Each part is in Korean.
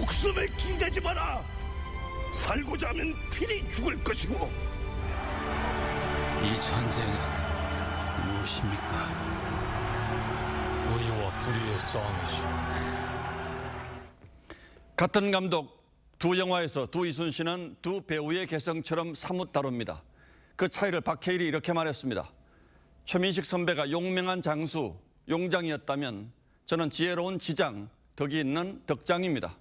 목숨에 기대지 마라. 살고자 하면 필히 죽을 것이고. 이 전쟁은 무엇입니까? 의와 불의의 싸움이죠. 같은 감독 두 영화에서 두 이순신은 두 배우의 개성처럼 사뭇 다룹니다. 그 차이를 박해일이 이렇게 말했습니다. 최민식 선배가 용맹한 장수, 용장이었다면 저는 지혜로운 지장, 덕이 있는 덕장입니다.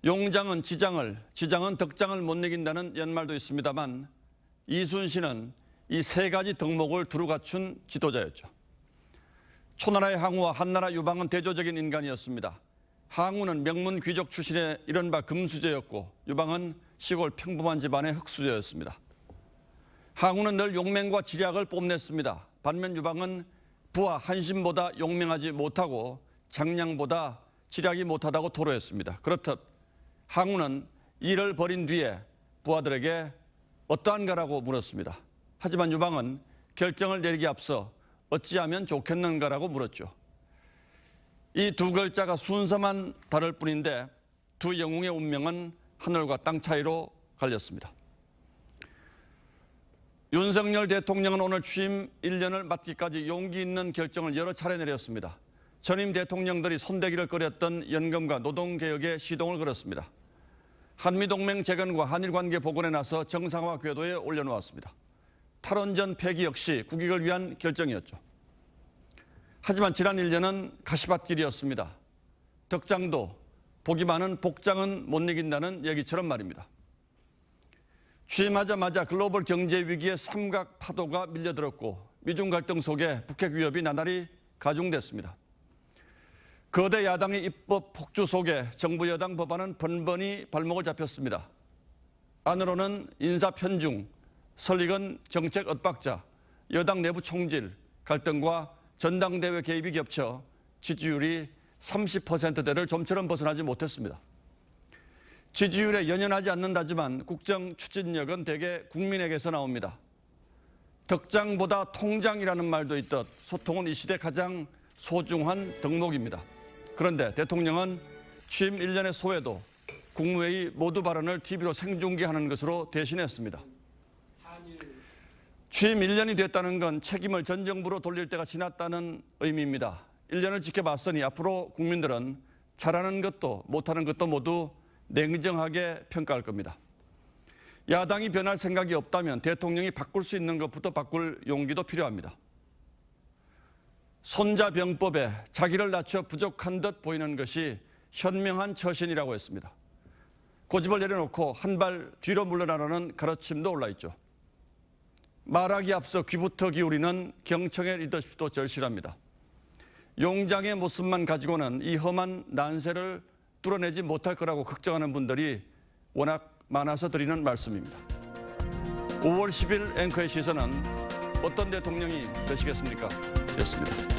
용장은 지장을, 지장은 덕장을 못 이긴다는 연말도 있습니다만 이순신은 이 세 가지 덕목을 두루 갖춘 지도자였죠. 초나라의 항우와 한나라 유방은 대조적인 인간이었습니다. 항우는 명문 귀족 출신의 이른바 금수저였고 유방은 시골 평범한 집안의 흙수저였습니다. 항우는 늘 용맹과 지략을 뽐냈습니다. 반면 유방은 부하 한신보다 용맹하지 못하고 장량보다 지략이 못하다고 토로했습니다. 그렇듯 항우는 일을 벌인 뒤에 부하들에게 어떠한가라고 물었습니다. 하지만 유방은 결정을 내리기 앞서 어찌하면 좋겠는가라고 물었죠. 이 두 글자가 순서만 다를 뿐인데 두 영웅의 운명은 하늘과 땅 차이로 갈렸습니다. 윤석열 대통령은 오늘 취임 1년을 맞기까지 용기 있는 결정을 여러 차례 내렸습니다. 전임 대통령들이 손대기를 꺼렸던 연금과 노동개혁에 시동을 걸었습니다. 한미동맹 재건과 한일관계 복원에 나서 정상화 궤도에 올려놓았습니다. 탈원전 폐기 역시 국익을 위한 결정이었죠. 하지만 지난 1년은 가시밭길이었습니다. 덕장도 복이 많은 복장은 못 이긴다는 얘기처럼 말입니다. 취임하자마자 글로벌 경제 위기의 삼각 파도가 밀려들었고 미중 갈등 속에 북핵 위협이 나날이 가중됐습니다. 거대 야당의 입법 폭주 속에 정부 여당 법안은 번번이 발목을 잡혔습니다. 안으로는 인사 편중, 설익은 정책 엇박자, 여당 내부 총질, 갈등과 전당대회 개입이 겹쳐 지지율이 30%대를 좀처럼 벗어나지 못했습니다. 지지율에 연연하지 않는다지만 국정 추진력은 대개 국민에게서 나옵니다. 덕장보다 통장이라는 말도 있듯 소통은 이 시대 가장 소중한 덕목입니다. 그런데 대통령은 취임 1년의 소회도 국무회의 모두 발언을 TV로 생중계하는 것으로 대신했습니다. 취임 1년이 됐다는 건 책임을 전 정부로 돌릴 때가 지났다는 의미입니다. 1년을 지켜봤으니 앞으로 국민들은 잘하는 것도 못하는 것도 모두 냉정하게 평가할 겁니다. 야당이 변할 생각이 없다면 대통령이 바꿀 수 있는 것부터 바꿀 용기도 필요합니다. 손자병법에 자기를 낮춰 부족한 듯 보이는 것이 현명한 처신이라고 했습니다. 고집을 내려놓고 한 발 뒤로 물러나라는 가르침도 올라있죠. 말하기 앞서 귀부터 기울이는 경청의 리더십도 절실합니다. 용장의 모습만 가지고는 이 험한 난세를 뚫어내지 못할 거라고 걱정하는 분들이 워낙 많아서 드리는 말씀입니다. 5월 10일 앵커의 시선은 어떤 대통령이 되시겠습니까? 였습니다.